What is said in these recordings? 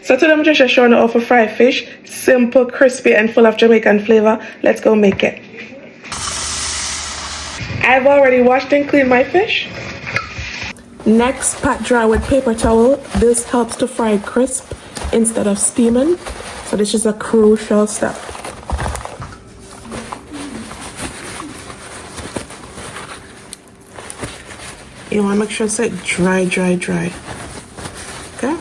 So today I'm just showing you how to fry fish. Simple, crispy, and full of Jamaican flavor. Let's go make it. I've already washed and cleaned my fish. Next, pat dry with paper towel. This helps to fry crisp instead of steaming. So this is a crucial step. You want to make sure it's like dry. Okay?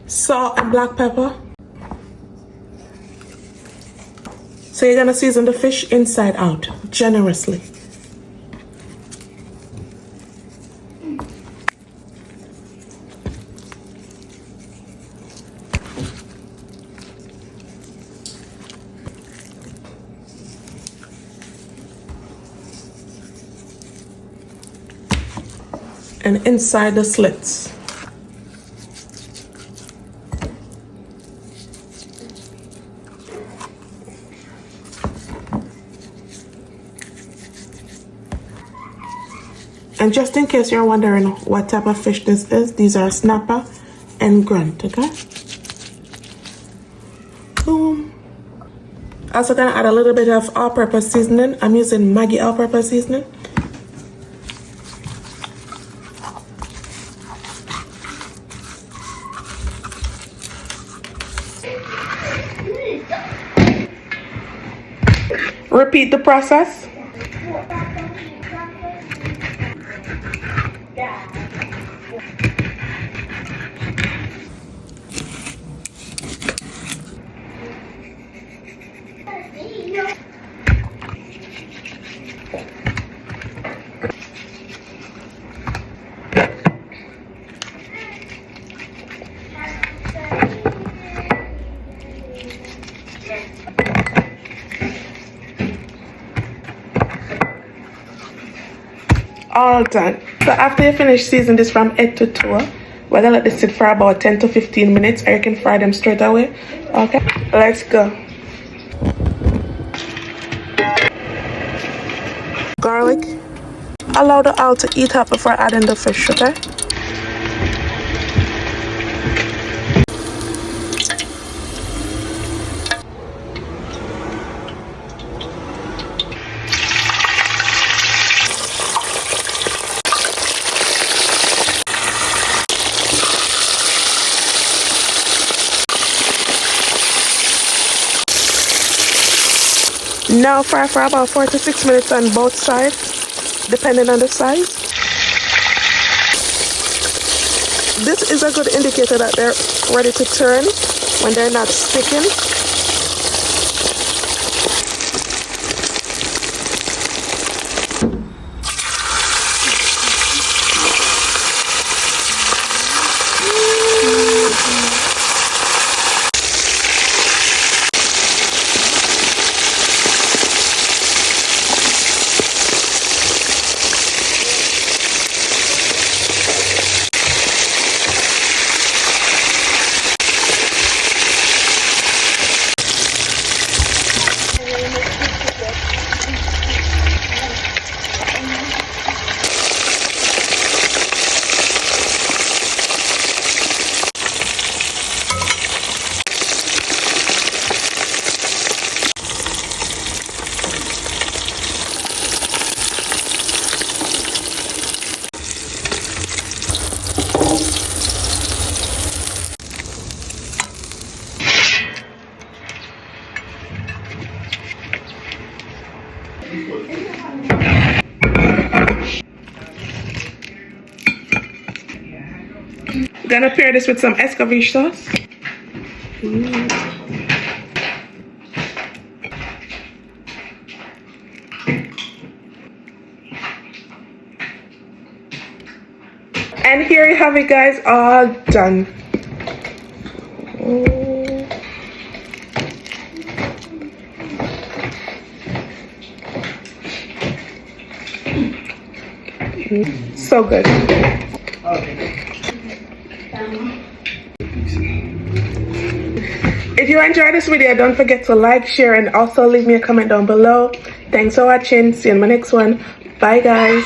Salt and black pepper. So you're gonna season the fish inside out, generously. And inside the slits. And just in case you're wondering what type of fish this is, these are snapper and grunt, okay? Boom. Also gonna add a little bit of all-purpose seasoning. I'm using Maggi all-purpose seasoning. Repeat the process. All done. So after you finish seasoning this from head to toe, we're gonna let this sit for about 10 to 15 minutes, or you can fry them straight away. Okay, let's go. Garlic. Allow the oil to heat up before adding the fish, okay? Now fry for about 4 to 6 minutes on both sides, depending on the size. This is a good indicator that they're ready to turn when they're not sticking. gonna pair this with some escovitch sauce. And here you have it, guys, all done. So good. If you enjoyed this video, don't forget to like, share, and also leave me a comment down below. Thanks for watching. See you in my next one. Bye, guys.